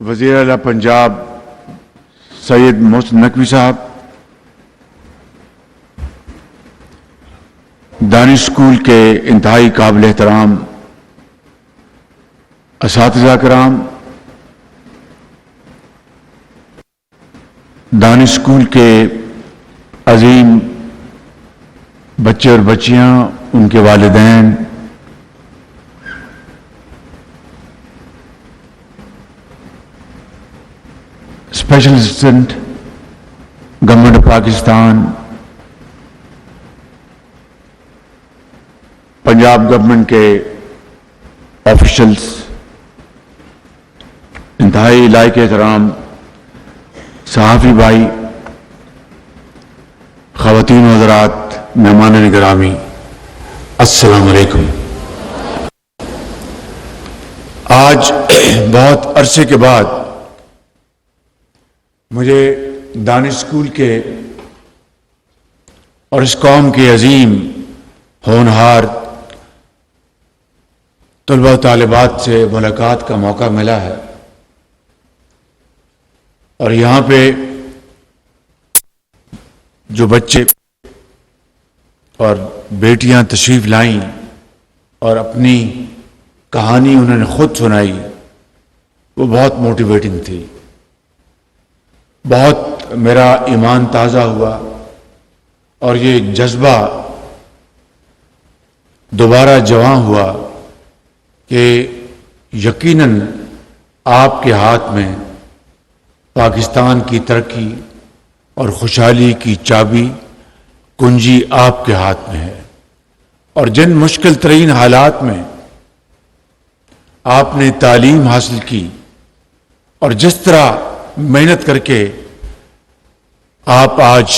وزیر اعلیٰ پنجاب سید محسن نقوی صاحب، دانش اسکول کے انتہائی قابل احترام اساتذہ کرام، دانش اسکول کے عظیم بچے اور بچیاں، ان کے والدین، special assistant government of Pakistan, Punjab government کے آفیشلز، انتہائی لائق احترام صحافی بھائی، خواتین و حضرات، مہمان گرامی، السلام علیکم۔ آج بہت عرصے کے بعد مجھے دانش اسکول کے اور اس قوم کے عظیم ہونہار طلباء و طالبات سے ملاقات کا موقع ملا ہے، اور یہاں پہ جو بچے اور بیٹیاں تشریف لائیں اور اپنی کہانی انہوں نے خود سنائی، وہ بہت موٹیویٹنگ تھی۔ بہت میرا ایمان تازہ ہوا اور یہ جذبہ دوبارہ جواں ہوا کہ یقیناً آپ کے ہاتھ میں پاکستان کی ترقی اور خوشحالی کی چابی کنجی آپ کے ہاتھ میں ہے، اور جن مشکل ترین حالات میں آپ نے تعلیم حاصل کی اور جس طرح محنت کر کے آپ آج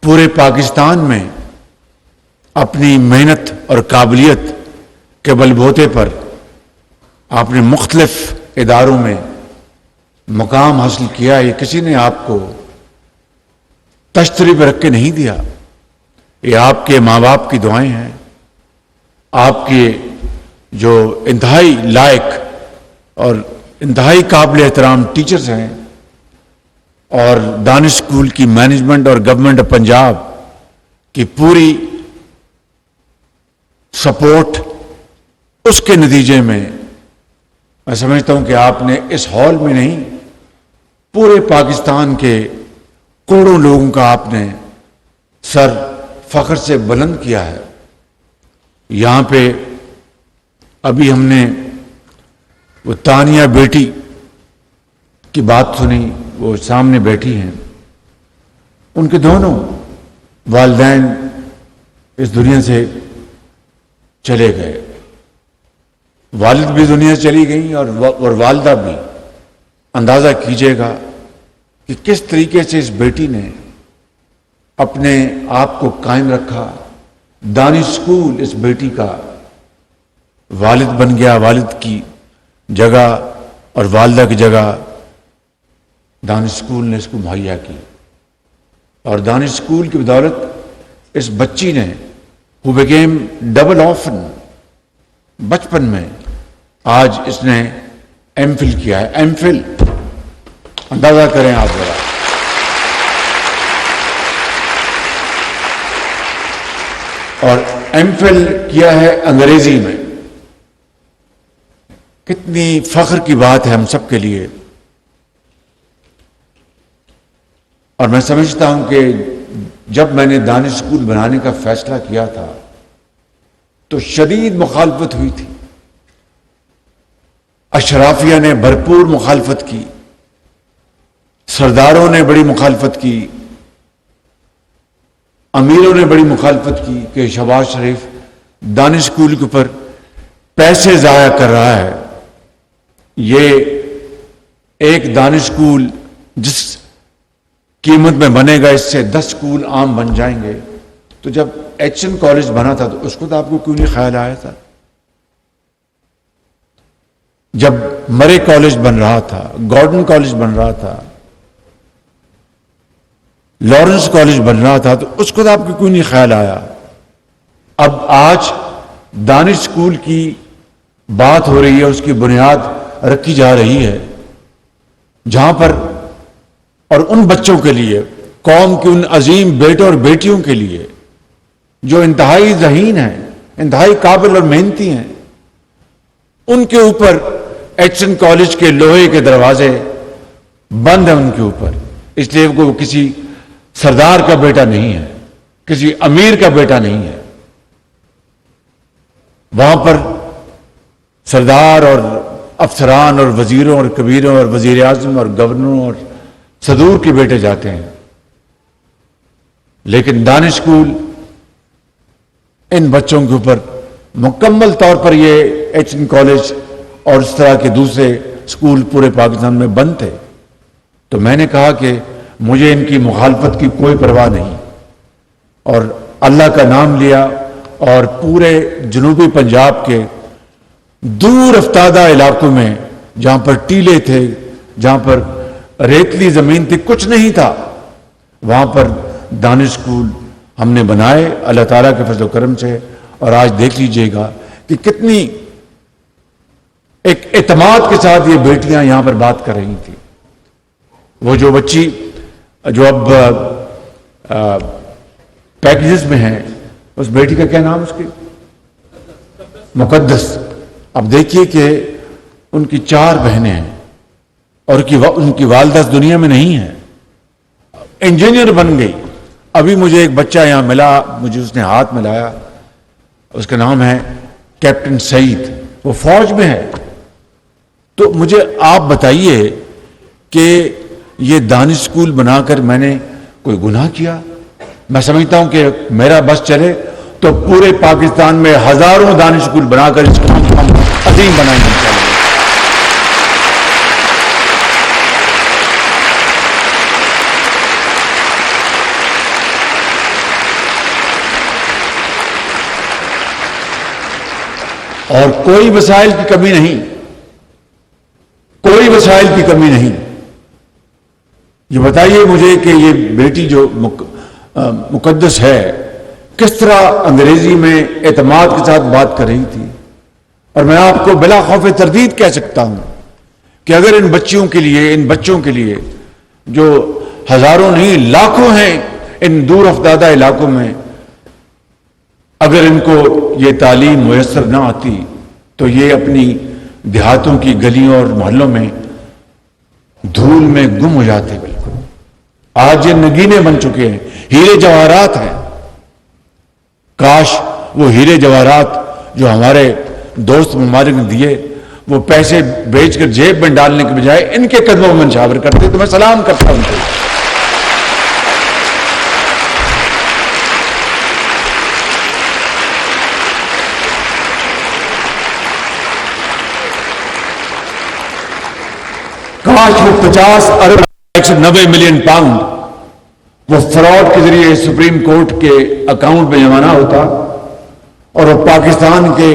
پورے پاکستان میں اپنی محنت اور قابلیت کے بل بوتے پر آپ نے مختلف اداروں میں مقام حاصل کیا، یہ کسی نے آپ کو تشتری پہ رکھ کے نہیں دیا، یہ آپ کے ماں باپ کی دعائیں ہیں، آپ کے جو انتہائی لائق اور انتہائی قابل احترام ٹیچرز ہیں، اور دانش اسکول کی مینجمنٹ اور گورنمنٹ آف پنجاب کی پوری سپورٹ، اس کے نتیجے میں میں سمجھتا ہوں کہ آپ نے اس ہال میں نہیں، پورے پاکستان کے کروڑوں لوگوں کا آپ نے سر فخر سے بلند کیا ہے۔ یہاں پہ ابھی ہم نے وہ تانیہ بیٹی کی بات سنی، وہ سامنے بیٹھی ہیں، ان کے دونوں والدین اس دنیا سے چلے گئے، والد بھی دنیا سے چلی گئیں اور والدہ بھی۔ اندازہ کیجئے گا کہ کس طریقے سے اس بیٹی نے اپنے آپ کو قائم رکھا۔ دانش اسکول اس بیٹی کا والد بن گیا، والد کی جگہ اور والدہ کی جگہ دانش اسکول نے اس کو مہیا کی، اور دانش اسکول کی بدولت اس بچی نے who became ڈبل آفن بچپن میں، آج اس نے ایم فل کیا ہے۔ ایم فل اندازہ کریں آپ ذرا، اور ایم فل کیا ہے انگریزی میں۔ کتنی فخر کی بات ہے ہم سب کے لیے، اور میں سمجھتا ہوں کہ جب میں نے دانش اسکول بنانے کا فیصلہ کیا تھا تو شدید مخالفت ہوئی تھی، اشرافیہ نے بھرپور مخالفت کی، سرداروں نے بڑی مخالفت کی، امیروں نے بڑی مخالفت کی کہ شہباز شریف دانش اسکول کے اوپر پیسے ضائع کر رہا ہے۔ یہ ایک دانش اسکول جس قیمت میں بنے گا، اس سے 10 اسکول عام بن جائیں گے۔ تو جب ایچ این کالج بنا تھا تو اس کو تو آپ کو کیوں نہیں خیال آیا تھا؟ جب مرے کالج بن رہا تھا، گارڈن کالج بن رہا تھا، لارنس کالج بن رہا تھا، تو اس کو تو آپ کو کیوں نہیں خیال آیا؟ اب آج دانش اسکول کی بات ہو رہی ہے، اس کی بنیاد رکھی جا رہی ہے، جہاں پر اور ان بچوں کے لیے، قوم کے ان عظیم بیٹوں اور بیٹیوں کے لیے جو انتہائی ذہین ہیں، انتہائی قابل اور محنتی ہیں، ان کے اوپر ایچ این کالج کے لوہے کے دروازے بند ہیں ان کے اوپر، اس لیے وہ کسی سردار کا بیٹا نہیں ہے، کسی امیر کا بیٹا نہیں ہے۔ وہاں پر سردار اور افسران اور وزیروں اور کبیروں اور وزیر اعظم اور گورنروں اور صدور کے بیٹے جاتے ہیں، لیکن دانش اسکول ان بچوں کے اوپر مکمل طور پر، یہ ایچ این کالج اور اس طرح کے دوسرے اسکول پورے پاکستان میں بند تھے۔ تو میں نے کہا کہ مجھے ان کی مخالفت کی کوئی پرواہ نہیں، اور اللہ کا نام لیا، اور پورے جنوبی پنجاب کے دور افتادہ علاقوں میں جہاں پر ٹیلے تھے، جہاں پر ریتلی زمین تھی، کچھ نہیں تھا، وہاں پر دانش اسکول ہم نے بنائے اللہ تعالیٰ کے فضل و کرم سے۔ اور آج دیکھ لیجئے گا کہ کتنی ایک اعتماد کے ساتھ یہ بیٹیاں یہاں پر بات کر رہی تھیں۔ وہ جو بچی جو اب پیکجز میں ہے، اس بیٹی کا کیا نام اس کی؟ مقدس۔ اب دیکھیے کہ ان کی 4 بہنیں ہیں، اور ان کی والدہ اس دنیا میں نہیں ہے، انجینئر بن گئی۔ ابھی مجھے ایک بچہ یہاں ملا، مجھے اس نے ہاتھ ملایا، اس کا نام ہے کیپٹن سعید، وہ فوج میں ہے۔ تو مجھے آپ بتائیے کہ یہ دانش اسکول بنا کر میں نے کوئی گناہ کیا؟ میں سمجھتا ہوں کہ میرا بس چلے تو پورے پاکستان میں ہزاروں دانش اسکول بنا کر اس کو ہم عظیم بنائیں گے انشاءاللہ۔ اور کوئی وسائل کی کمی نہیں، کوئی وسائل کی کمی نہیں۔ یہ بتائیے مجھے کہ یہ بیٹی جو مقدس ہے، کس طرح انگریزی میں اعتماد کے ساتھ بات کر رہی تھی۔ اور میں آپ کو بلا خوف تردید کہہ سکتا ہوں کہ اگر ان بچوں کے لیے جو ہزاروں نہیں لاکھوں ہیں ان دور افتادہ علاقوں میں، اگر ان کو یہ تعلیم میسر نہ آتی تو یہ اپنی دیہاتوں کی گلیوں اور محلوں میں دھول میں گم ہو جاتے۔ بالکل آج یہ نگینے بن چکے ہیں، ہیرے جواہرات ہیں۔ کاش وہ ہیرے جواہرات جو ہمارے دوست ممالک نے دیے، وہ پیسے بیچ کر جیب میں ڈالنے کے بجائے ان کے قدموں میں نچھاور کرتے، تو میں سلام کرتا ہوں ان کو۔ کاش وہ 50 ارب 190 ملین پاؤنڈ وہ فراڈ کے ذریعے سپریم کورٹ کے اکاؤنٹ میں جمع نہ ہوتا، اور وہ پاکستان کے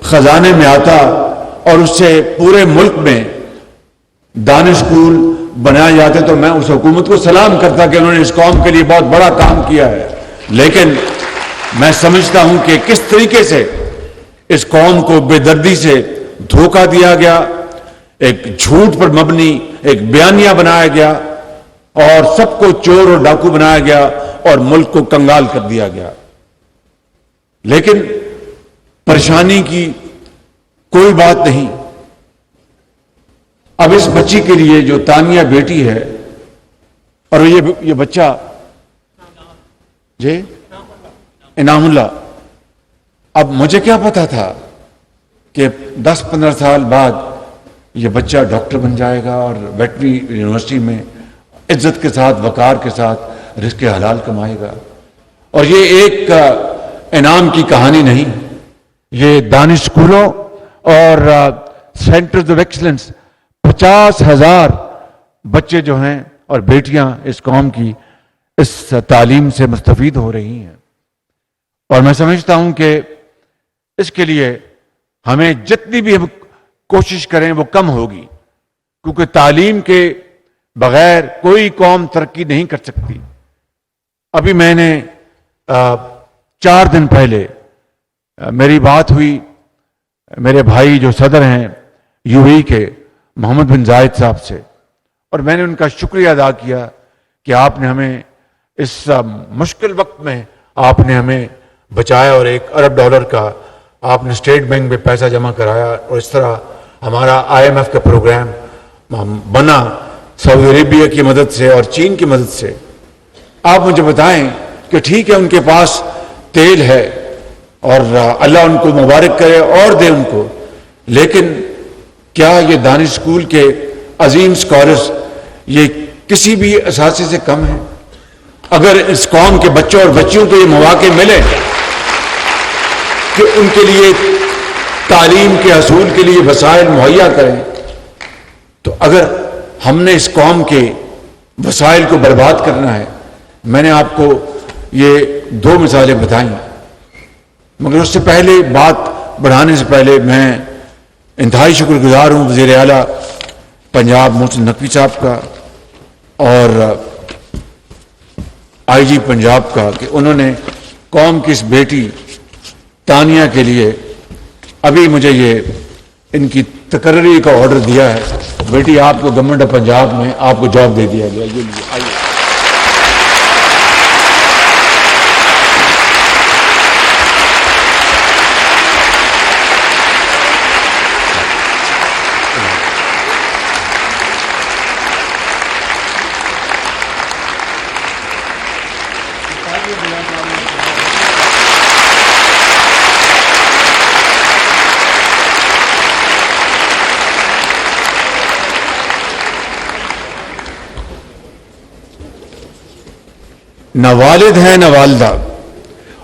خزانے میں آتا، اور اس سے پورے ملک میں دانش اسکول بنائے جاتے، تو میں اس حکومت کو سلام کرتا کہ انہوں نے اس قوم کے لیے بہت بڑا کام کیا ہے۔ لیکن میں سمجھتا ہوں کہ کس طریقے سے اس قوم کو بے دردی سے دھوکہ دیا گیا، ایک جھوٹ پر مبنی ایک بیانیہ بنایا گیا، اور سب کو چور اور ڈاکو بنایا گیا، اور ملک کو کنگال کر دیا گیا۔ لیکن پریشانی کی کوئی بات نہیں۔ اب اس بچی کے لیے جو تانیہ بیٹی ہے، اور یہ بچہ جی انعام اللہ، اب مجھے کیا پتا تھا کہ 10-15 سال بعد یہ بچہ ڈاکٹر بن جائے گا، اور ویٹنری یونیورسٹی میں عزت کے ساتھ وقار کے ساتھ رزق حلال کمائے گا۔ اور یہ ایک انعام کی کہانی نہیں، یہ دانش اسکولوں اور سینٹرز آف ایکسلنس 50,000 بچے جو ہیں اور بیٹیاں اس قوم کی اس تعلیم سے مستفید ہو رہی ہیں۔ اور میں سمجھتا ہوں کہ اس کے لیے ہمیں جتنی بھی ہم کوشش کریں وہ کم ہوگی، کیونکہ تعلیم کے بغیر کوئی قوم ترقی نہیں کر سکتی۔ ابھی میں نے 4 دن پہلے میری بات ہوئی میرے بھائی جو صدر ہیں UAE کے محمد بن زائد صاحب سے، اور میں نے ان کا شکریہ ادا کیا کہ آپ نے ہمیں اس مشکل وقت میں آپ نے ہمیں بچایا اور $1 ارب کا آپ نے اسٹیٹ بینک میں پیسہ جمع کرایا اور اس طرح ہمارا IMF کا پروگرام بنا سعودی عربیہ کی مدد سے اور چین کی مدد سے. آپ مجھے بتائیں کہ ٹھیک ہے ان کے پاس تیل ہے اور اللہ ان کو مبارک کرے اور دے ان کو, لیکن کیا یہ دانش اسکول کے عظیم سکالرز یہ کسی بھی اثاثے سے کم ہیں؟ اگر اس قوم کے بچوں اور بچیوں کو یہ مواقع ملے کہ ان کے لیے تعلیم کے حصول کے لیے وسائل مہیا کریں, تو اگر ہم نے اس قوم کے وسائل کو برباد کرنا ہے, میں نے آپ کو یہ 2 مثالیں بتائیں, مگر اس سے پہلے بات بڑھانے سے پہلے میں انتہائی شکر گزار ہوں وزیر اعلیٰ پنجاب محسن نقوی صاحب کا اور IG پنجاب کا کہ انہوں نے قوم کی اس بیٹی تانیہ کے لیے ابھی مجھے یہ ان کی تقرری کا آرڈر دیا ہے, بیٹی آپ کو گورنمنٹ آف پنجاب میں آپ کو جاب دے دیا گیا, یہ آئیے. نہ والد ہیں نہ والدہ,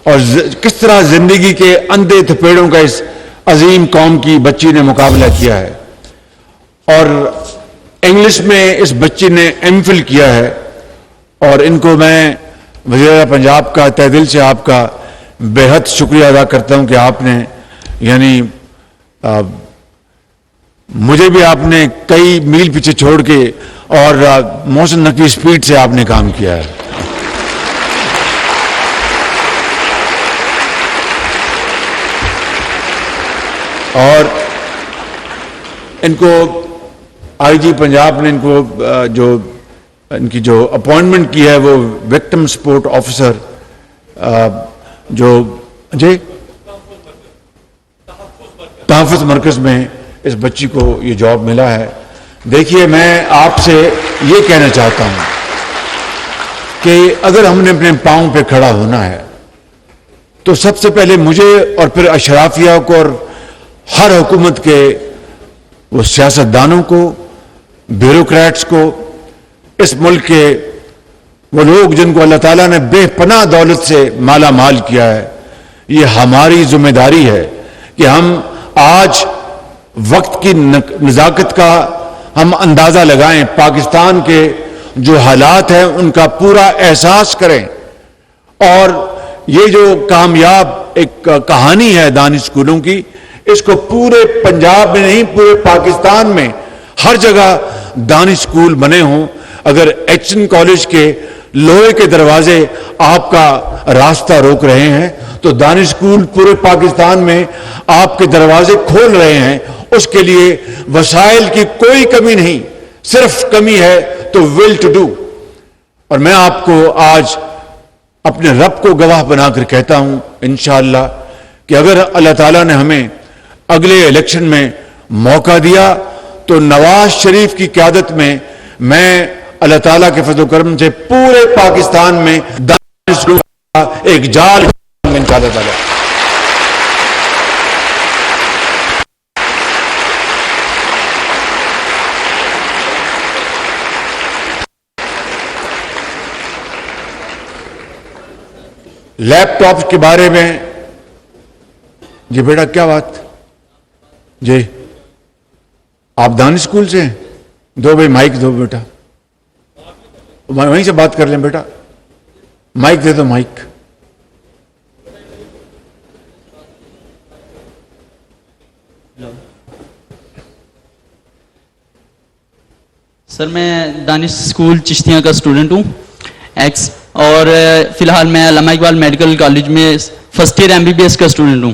اور کس طرح زندگی کے اندھے تھپیڑوں کا اس عظیم قوم کی بچی نے مقابلہ کیا ہے, اور انگلش میں اس بچی نے MPhil کیا ہے, اور ان کو میں وزیر اعلیٰ پنجاب کا تہ دل سے آپ کا بے حد شکریہ ادا کرتا ہوں کہ آپ نے یعنی مجھے بھی آپ نے کئی میل پیچھے چھوڑ کے اور محسن نقوی اسپیڈ سے آپ نے کام کیا ہے. اور ان کو IG پنجاب نے ان کو جو ان کی جو اپوائنٹمنٹ کی ہے وہ وکٹم سپورٹ آفیسر جو جی تحفظ مرکز میں اس بچی کو یہ جاب ملا ہے. دیکھیے میں آپ سے یہ کہنا چاہتا ہوں کہ اگر ہم نے اپنے پاؤں پہ کھڑا ہونا ہے تو سب سے پہلے مجھے اور پھر اشرافیہ کو اور ہر حکومت کے وہ سیاستدانوں کو, بیوروکریٹس کو, اس ملک کے وہ لوگ جن کو اللہ تعالیٰ نے بے پناہ دولت سے مالا مال کیا ہے, یہ ہماری ذمہ داری ہے کہ ہم آج وقت کی نزاکت کا ہم اندازہ لگائیں, پاکستان کے جو حالات ہیں ان کا پورا احساس کریں, اور یہ جو کامیاب ایک کہانی ہے دانش اسکولوں کی, اس کو پورے پنجاب میں نہیں پورے پاکستان میں ہر جگہ دانش اسکول بنے ہوں. اگر ایچن کالج کے لوہے کے دروازے آپ کا راستہ روک رہے ہیں تو دانش اسکول پورے پاکستان میں آپ کے دروازے کھول رہے ہیں. اس کے لیے وسائل کی کوئی کمی نہیں, صرف کمی ہے تو ول ٹو ڈو. اور میں آپ کو آج اپنے رب کو گواہ بنا کر کہتا ہوں انشاءاللہ کہ اگر اللہ تعالیٰ نے ہمیں اگلے الیکشن میں موقع دیا تو نواز شریف کی قیادت میں میں اللہ تعالیٰ کے فضل و کرم سے پورے پاکستان میں دانش اسکول کا ایک جال انشاءاللہ تعالیٰ. لیپ ٹاپ کے بارے میں جی بیٹا کیا بات جی آپ دانش اسکول سے ہیں؟ دو بھائی مائک دو بیٹا, وہیں سے بات کر لیں بیٹا, مائک دے دو مائک. سر میں دانش اسکول چشتیاں کا اسٹوڈنٹ ہوں ایکس, اور فی الحال میں علامہ اقبال میڈیکل کالج میں فرسٹ ایئر MBBS کا اسٹوڈنٹ ہوں.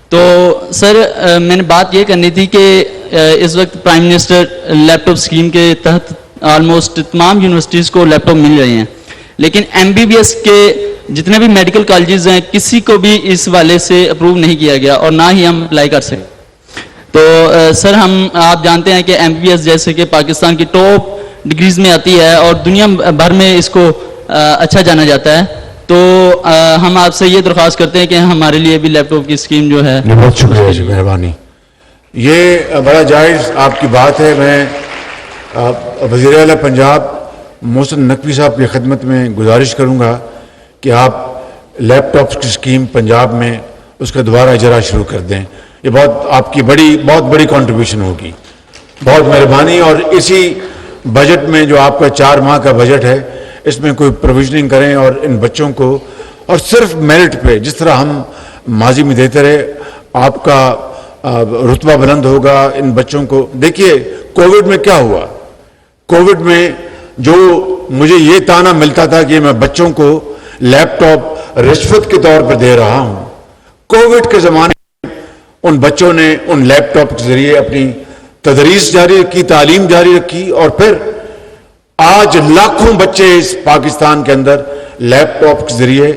تو سر میں نے بات یہ کرنی تھی کہ اس وقت پرائم منسٹر لیپ ٹاپ اسکیم کے تحت آلموسٹ تمام یونیورسٹیز کو لیپ ٹاپ مل رہے ہیں, لیکن MBBS کے جتنے بھی میڈیکل کالجز ہیں کسی کو بھی اس والے سے اپروو نہیں کیا گیا اور نہ ہی ہم اپلائی کر سکیں. تو سر آپ جانتے ہیں کہ MBBS جیسے کہ پاکستان کی ٹاپ ڈگریز میں آتی ہے اور دنیا بھر میں اس کو اچھا جانا جاتا ہے, تو ہم آپ سے یہ درخواست کرتے ہیں کہ ہمارے لیے بھی لیپ ٹاپ کی اسکیم جو ہے. بہت شکریہ جی, مہربانی. یہ بڑا جائز آپ کی بات ہے. میں وزیر اعلیٰ پنجاب محسن نقوی صاحب کی خدمت میں گزارش کروں گا کہ آپ لیپ ٹاپ کی اسکیم پنجاب میں اس کا دوبارہ اجرا شروع کر دیں. یہ بہت آپ کی بہت بڑی کنٹریبیوشن ہوگی. بہت مہربانی. اور اسی بجٹ میں جو آپ کا 4 ماہ کا بجٹ ہے اس میں کوئی پروویژننگ کریں اور ان بچوں کو, اور صرف میرٹ پہ جس طرح ہم ماضی میں دیتے رہے, آپ کا رتبہ بلند ہوگا ان بچوں کو. دیکھیے کووڈ میں کیا ہوا. کووڈ میں جو مجھے یہ تانا ملتا تھا کہ میں بچوں کو لیپ ٹاپ رشوت کے طور پر دے رہا ہوں, کووڈ کے زمانے میں ان بچوں نے ان لیپ ٹاپ کے ذریعے اپنی تدریس جاری رکھی, تعلیم جاری رکھی, اور پھر آج لاکھوں بچے اس پاکستان کے اندر لیپ ٹاپ کے ذریعے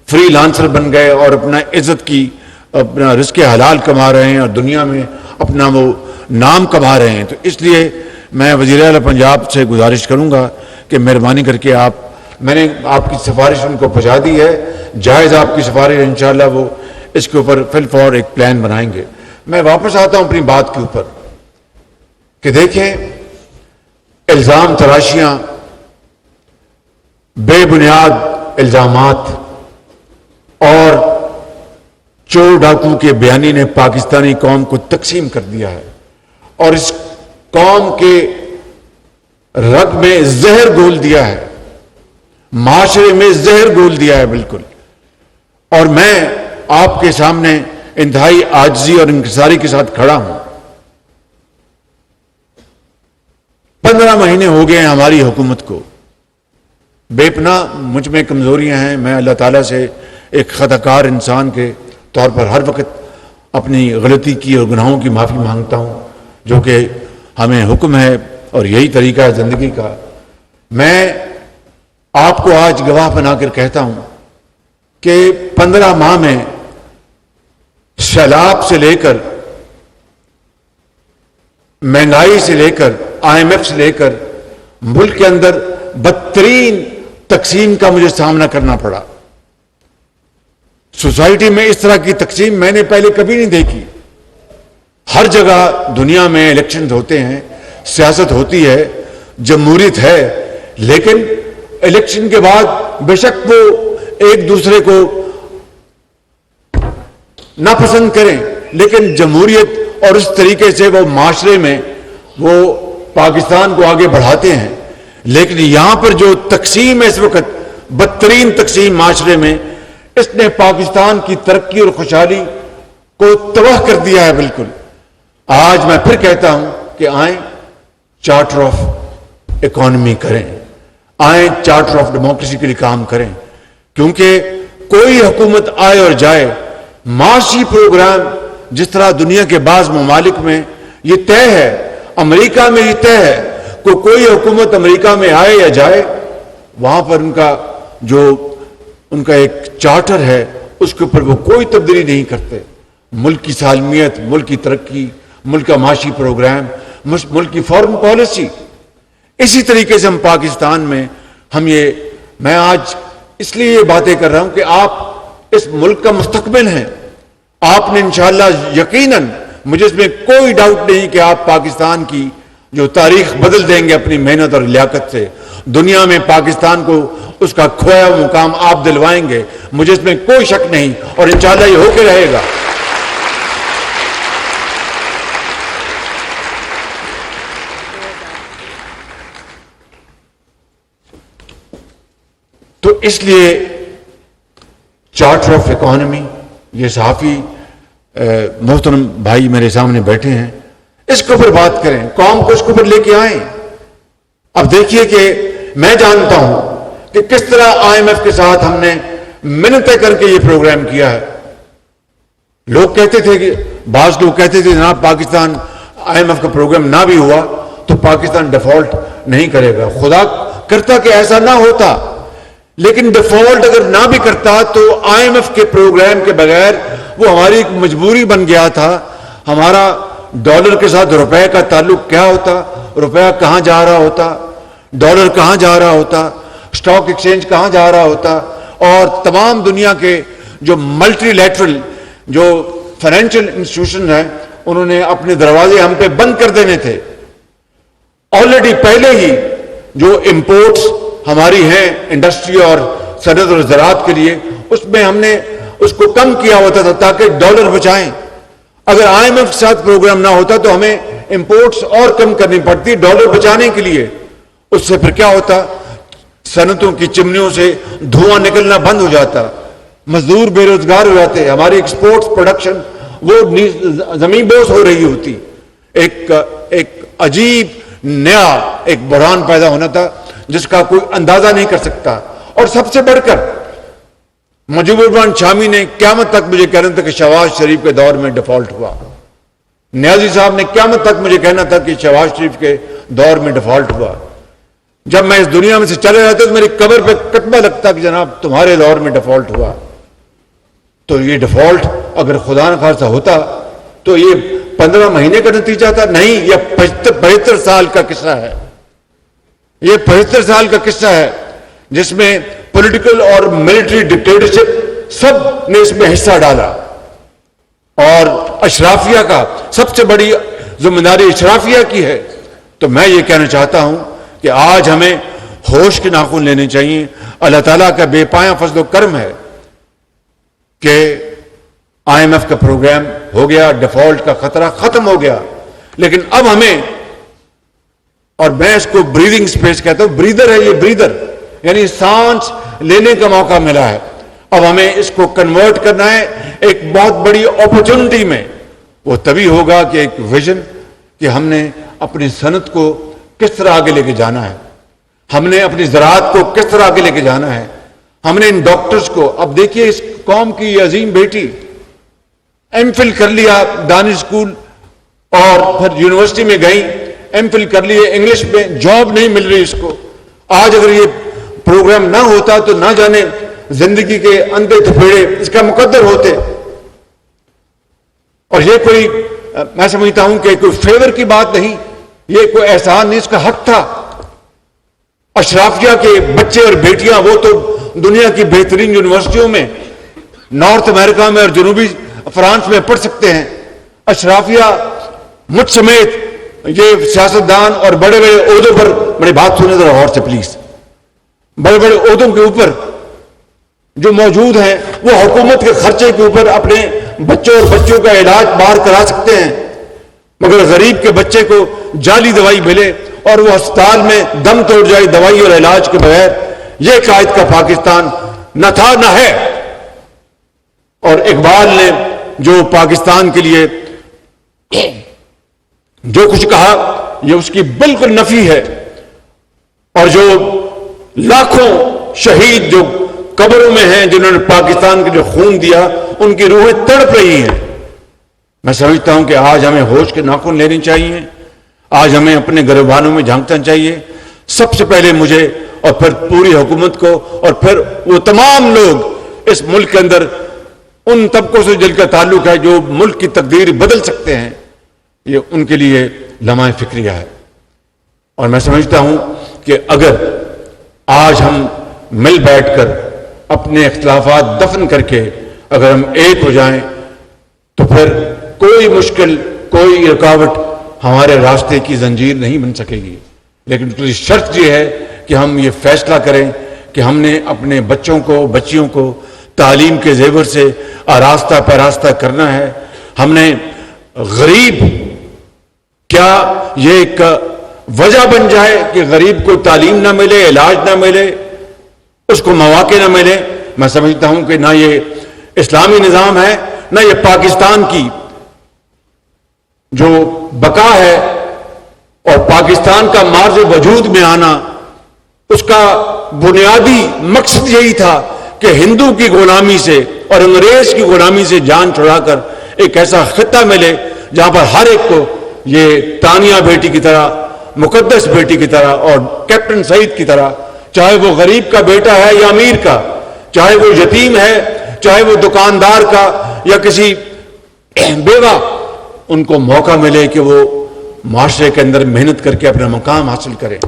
فری لانسر بن گئے اور اپنا عزت کی, اپنا رزق حلال کما رہے ہیں اور دنیا میں اپنا وہ نام کما رہے ہیں. تو اس لیے میں وزیر اعلیٰ پنجاب سے گزارش کروں گا کہ مہربانی کر کے میں نے آپ کی سفارش ان کو پہنچا دی ہے, جائز آپ کی سفارش, انشاءاللہ وہ اس کے اوپر فل فور ایک پلان بنائیں گے. میں واپس آتا ہوں اپنی بات کے اوپر کہ دیکھیں الزام تراشیاں, بے بنیاد الزامات اور چور ڈاکو کے بیانی نے پاکستانی قوم کو تقسیم کر دیا ہے اور اس قوم کے رگ میں زہر گھول دیا ہے, معاشرے میں زہر گھول دیا ہے بالکل. اور میں آپ کے سامنے انتہائی عاجزی اور انکساری کے ساتھ کھڑا ہوں. 15 مہینے ہو گئے ہیں ہماری حکومت کو. بے پناہ مجھ میں کمزوریاں ہیں. میں اللہ تعالیٰ سے ایک خطا کار انسان کے طور پر ہر وقت اپنی غلطی کی اور گناہوں کی معافی مانگتا ہوں, جو کہ ہمیں حکم ہے اور یہی طریقہ ہے زندگی کا. میں آپ کو آج گواہ بنا کر کہتا ہوں کہ 15 ماہ میں سیلاب سے لے کر, مہنگائی سے لے کر, IMF سے لے کر ملک کے اندر بدترین تقسیم کا مجھے سامنا کرنا پڑا. سوسائٹی میں اس طرح کی تقسیم میں نے پہلے کبھی نہیں دیکھی. ہر جگہ دنیا میں الیکشن ہوتے ہیں, سیاست ہوتی ہے, جمہوریت ہے, لیکن الیکشن کے بعد بے شک وہ ایک دوسرے کو ناپسند کریں, لیکن جمہوریت اور اس طریقے سے وہ معاشرے میں وہ پاکستان کو آگے بڑھاتے ہیں. لیکن یہاں پر جو تقسیم ہے اس وقت, بدترین تقسیم معاشرے میں, اس نے پاکستان کی ترقی اور خوشحالی کو تباہ کر دیا ہے بالکل. آج میں پھر کہتا ہوں کہ آئیں چارٹر آف اکانومی کریں, آئیں چارٹر آف ڈیموکریسی کے لیے کام کریں, کیونکہ کوئی حکومت آئے اور جائے, معاشی پروگرام جس طرح دنیا کے بعض ممالک میں یہ طے ہے, امریکہ میں یہ طے ہے کہ کوئی حکومت امریکہ میں آئے یا جائے, وہاں پر ان کا ایک چارٹر ہے, اس کے اوپر وہ کوئی تبدیلی نہیں کرتے. ملک کی سالمیت, ملک کی ترقی, ملک کا معاشی پروگرام, ملک کی فارن پالیسی, اسی طریقے سے ہم پاکستان میں میں آج اس لیے یہ باتیں کر رہا ہوں کہ آپ اس ملک کا مستقبل ہیں. آپ نے انشاءاللہ یقیناً, مجھے اس میں کوئی ڈاؤٹ نہیں کہ آپ پاکستان کی جو تاریخ بدل دیں گے اپنی محنت اور لیاقت سے. دنیا میں پاکستان کو اس کا کھویا مقام آپ دلوائیں گے, مجھے اس میں کوئی شک نہیں, اور انشاءاللہ یہ ہو کے رہے گا. تو اس لیے چارٹر آف اکانومی, یہ صحافی محترم بھائی میرے سامنے بیٹھے ہیں, اس کے اوپر بات کریں, قوم کو اس کے اوپر لے کے آئیں. اب دیکھیے کہ میں جانتا ہوں کہ کس طرح IMF کے ساتھ ہم نے منتیں کر کے یہ پروگرام کیا ہے. لوگ کہتے تھے کہ بعض لوگ کہتے تھے جناب پاکستان IMF کا پروگرام نہ بھی ہوا تو پاکستان ڈیفالٹ نہیں کرے گا. خدا کرتا کہ ایسا نہ ہوتا, لیکن ڈیفالٹ اگر نہ بھی کرتا تو IMF کے پروگرام کے بغیر وہ ہماری ایک مجبوری بن گیا تھا. ہمارا ڈالر کے ساتھ روپے کا تعلق کیا ہوتا, روپیہ کہاں جا رہا ہوتا, ڈالر کہاں جا رہا ہوتا, اسٹاک ایکسچینج کہاں جا رہا ہوتا, اور تمام دنیا کے جو ملٹی لیٹرل جو فائنینشیل انسٹیٹیوشن ہیں انہوں نے اپنے دروازے ہم پہ بند کر دینے تھے. آلریڈی پہلے ہی جو امپورٹس ہماری ہیں انڈسٹری اور صنعت اور زراعت کے لیے, اس میں ہم نے اس کو کم کیا ہوتا تھا تاکہ ڈالر بچائیں. اگر IMF کے ساتھ پروگرام نہ ہوتا تو ہمیں امپورٹس اور کم کرنی پڑتی ڈالر بچانے کے لیے. اس سے پھر کیا ہوتا, صنعتوں کی چمنیوں سے دھواں نکلنا بند ہو جاتا, مزدور بے روزگار ہو جاتے, ہماری ایکسپورٹس پروڈکشن وہ زمین بوس ہو رہی ہوتی. ایک عجیب نیا ایک بحران پیدا ہونا تھا جس کا کوئی اندازہ نہیں کر سکتا. اور سب سے بڑھ کر مجیب الرحمان شامی نے قیامت تک مجھے کہنا تھا کہ شہباز شریف کے دور میں ڈیفالٹ ہوا. نیازی صاحب نے قیامت تک مجھے کہنا تھا کہ شہباز شریف کے دور میں ڈیفالٹ ہوا. جب میں اس دنیا میں سے چلے جاتا تو میری قبر پہ کتبہ لگتا کہ جناب تمہارے دور میں ڈیفالٹ ہوا. تو یہ ڈیفالٹ اگر خدا نہ خواستہ ہوتا تو یہ 15 مہینے کا نتیجہ تھا نہیں, یہ 75 سال کا قصہ ہے. یہ 75 سال کا قصہ ہے جس میں پولیٹیکل اور ملٹری ڈکٹیٹرشپ سب نے اس میں حصہ ڈالا, اور اشرافیہ کا سب سے بڑی ذمہ داری اشرافیہ کی ہے. تو میں یہ کہنا چاہتا ہوں کہ آج ہمیں ہوش کے ناخن لینے چاہیے. اللہ تعالیٰ کا بے پایاں فضل و کرم ہے کہ IMF کا پروگرام ہو گیا, ڈیفالٹ کا خطرہ ختم ہو گیا. لیکن اب ہمیں, اور میں اس کو بریدنگ سپیس کہتا ہوں, بریدر ہے یہ, بریدر یعنی سانس لینے کا موقع ملا ہے. اب ہمیں اس کو کنورٹ کرنا ہے ایک بہت بڑی اپرچونٹی میں. وہ تبھی ہوگا کہ ایک ویژن کہ ہم نے اپنی صنعت کو کس طرح آگے لے کے جانا ہے, ہم نے اپنی زراعت کو کس طرح آگے لے کے جانا ہے, ہم نے ان ڈاکٹرز کو. اب دیکھیے اس قوم کی یہ عظیم بیٹی MPhil کر لیا دانش اسکول اور پھر یونیورسٹی میں گئی, MPhil کر لیے انگلش میں, جاب نہیں مل رہی اس کو. آج اگر یہ پروگرام نہ ہوتا تو نہ جانے زندگی کے اندھے تھپیڑے اس کا مقدر ہوتے. اور یہ کوئی, میں سمجھتا ہوں کہ کوئی فیور کی بات نہیں, یہ کوئی احسان نہیں, اس کا حق تھا. اشرافیہ کے بچے اور بیٹیاں وہ تو دنیا کی بہترین یونیورسٹیوں میں نارتھ امریکہ میں اور جنوبی فرانس میں پڑھ سکتے ہیں. اشرافیہ مجھ سمیت یہ سیاستدان اور بڑے بڑے عہدوں پر, بڑی بات سنیں ذرا غور سے پلیز, بڑے بڑے عہدوں کے اوپر جو موجود ہیں وہ حکومت کے خرچے کے اوپر اپنے بچوں اور بچوں کا علاج باہر کرا سکتے ہیں, مگر غریب کے بچے کو جعلی دوائی ملے اور وہ ہسپتال میں دم توڑ جائے دوائی اور علاج کے بغیر. یہ قائد کا پاکستان نہ تھا نہ ہے. اور اقبال نے جو پاکستان کے لیے جو کچھ کہا یہ اس کی بالکل نفی ہے. اور جو لاکھوں شہید جو قبروں میں ہیں جنہوں نے پاکستان کے جو خون دیا ان کی روحیں تڑپ رہی ہیں. میں سمجھتا ہوں کہ آج ہمیں ہوش کے ناخن لینے چاہیے, آج ہمیں اپنے گریبانوں میں جھانکنا چاہیے. سب سے پہلے مجھے اور پھر پوری حکومت کو اور پھر وہ تمام لوگ اس ملک کے اندر ان طبقوں سے جن کا تعلق ہے جو ملک کی تقدیر بدل سکتے ہیں, یہ ان کے لیے لمحہ فکریہ ہے. اور میں سمجھتا ہوں کہ اگر آج ہم مل بیٹھ کر اپنے اختلافات دفن کر کے اگر ہم ایک ہو جائیں تو پھر کوئی مشکل, کوئی رکاوٹ ہمارے راستے کی زنجیر نہیں بن سکے گی. لیکن شرط یہ ہے کہ ہم یہ فیصلہ کریں کہ ہم نے اپنے بچوں کو, بچیوں کو تعلیم کے زیور سے آراستہ پیراستہ کرنا ہے. ہم نے غریب, کیا یہ ایک وجہ بن جائے کہ غریب کو تعلیم نہ ملے, علاج نہ ملے, اس کو مواقع نہ ملے؟ میں سمجھتا ہوں کہ نہ یہ اسلامی نظام ہے نہ یہ پاکستان کی جو بقا ہے اور پاکستان کا مارز وجود میں آنا, اس کا بنیادی مقصد یہی تھا کہ ہندو کی غلامی سے اور انگریز کی غلامی سے جان چھڑا کر ایک ایسا خطہ ملے جہاں پر ہر ایک کو یہ تانیہ بیٹی کی طرح, مقدس بیٹی کی طرح اور کیپٹن سعید کی طرح, چاہے وہ غریب کا بیٹا ہے یا امیر کا, چاہے وہ یتیم ہے, چاہے وہ دکاندار کا یا کسی بیوہ, ان کو موقع ملے کہ وہ معاشرے کے اندر محنت کر کے اپنا مقام حاصل کرے.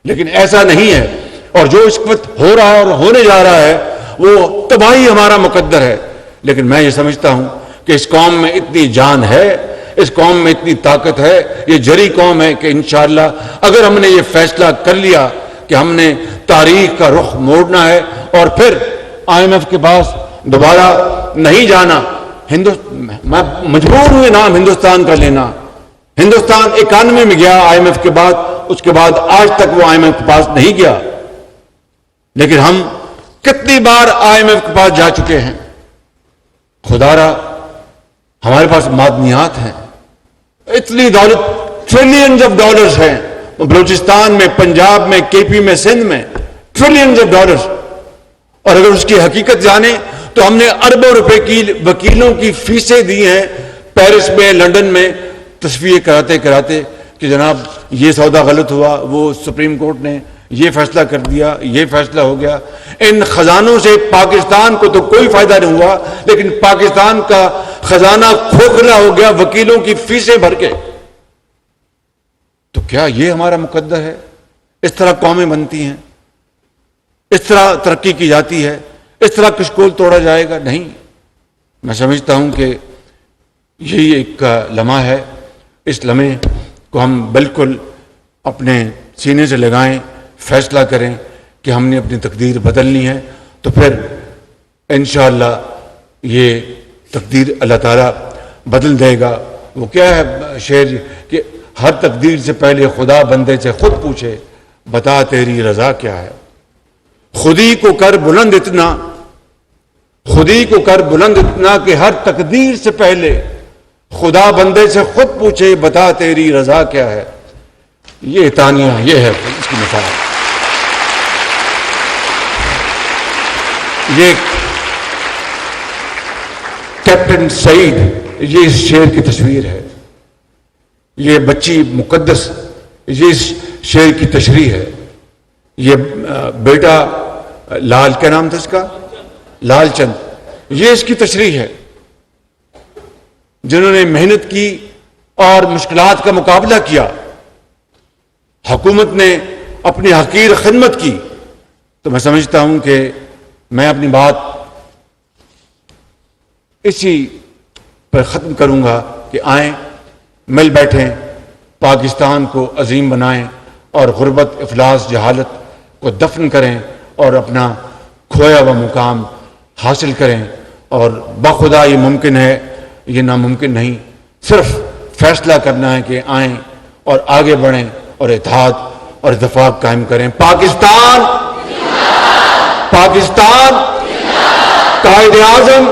لیکن ایسا نہیں ہے, اور جو اس وقت ہو رہا ہے اور ہونے جا رہا ہے وہ تباہی ہمارا مقدر ہے. لیکن میں یہ سمجھتا ہوں کہ اس قوم میں اتنی جان ہے, اس قوم میں اتنی طاقت ہے, یہ جری قوم ہے کہ انشاءاللہ اگر ہم نے یہ فیصلہ کر لیا کہ ہم نے تاریخ کا رخ موڑنا ہے اور پھر IMF کے پاس دوبارہ نہیں جانا, میں مجبور ہوئے نام ہندوستان کا لینا. ہندوستان 91 میں گیا IMF کے بعد, اس کے بعد آج تک وہ IMF کے پاس نہیں گیا. لیکن ہم کتنی بار IMF کے پاس جا چکے ہیں. خدا را ہمارے پاس معدنیات ہیں, اتنی دولت, ٹریلینز آف ڈالرز ہیں بلوچستان میں, پنجاب میں, KP میں, سندھ میں, ٹریلینز آف ڈالرز. اور اگر اس کی حقیقت جانیں تو ہم نے اربوں روپے کی وکیلوں کی فیسیں دی ہیں پیرس میں, لنڈن میں, تصفیہ کراتے کراتے کہ جناب یہ سودا غلط ہوا, وہ سپریم کورٹ نے یہ فیصلہ کر دیا, یہ فیصلہ ہو گیا. ان خزانوں سے پاکستان کو تو کوئی فائدہ نہیں ہوا, لیکن پاکستان کا خزانہ کھوکھلا ہو گیا وکیلوں کی فیسیں بھر کے. تو کیا یہ ہمارا مقدر ہے؟ اس طرح قومیں بنتی ہیں, اس طرح ترقی کی جاتی ہے, اس طرح کشکول توڑا جائے گا؟ نہیں. میں سمجھتا ہوں کہ یہی ایک لمحہ ہے, اس لمحے کو ہم بالکل اپنے سینے سے لگائیں, فیصلہ کریں کہ ہم نے اپنی تقدیر بدلنی ہے. تو پھر انشاءاللہ یہ تقدیر اللہ تعالیٰ بدل دے گا. وہ کیا ہے شعر کہ ہر تقدیر سے پہلے خدا بندے سے خود پوچھے, بتا تیری رضا کیا ہے. خودی کو کر بلند اتنا, خودی کو کر بلند اتنا کہ ہر تقدیر سے پہلے خدا بندے سے خود پوچھے, بتا تیری رضا کیا ہے. یہ تانیہ, یہ ہے اس کی مثال. یہ کیپٹن سعید, یہ اس شعر کی تصویر ہے. یہ بچی مقدس, یہ اس شعر کی تشریح ہے. یہ بیٹا لال, کیا نام تھا اس کا, لال چند, یہ اس کی تشریح ہے. جنہوں نے محنت کی اور مشکلات کا مقابلہ کیا, حکومت نے اپنی حقیر خدمت کی. تو میں سمجھتا ہوں کہ میں اپنی بات اسی پر ختم کروں گا کہ آئیں, مل بیٹھیں, پاکستان کو عظیم بنائیں اور غربت, افلاس, جہالت کو دفن کریں اور اپنا کھویا ہوا مقام حاصل کریں. اور بخدا یہ ممکن ہے, یہ ناممکن نہیں. صرف فیصلہ کرنا ہے کہ آئیں اور آگے بڑھیں اور اتحاد اور اتفاق قائم کریں. پاکستان, پاکستان, قائد اعظم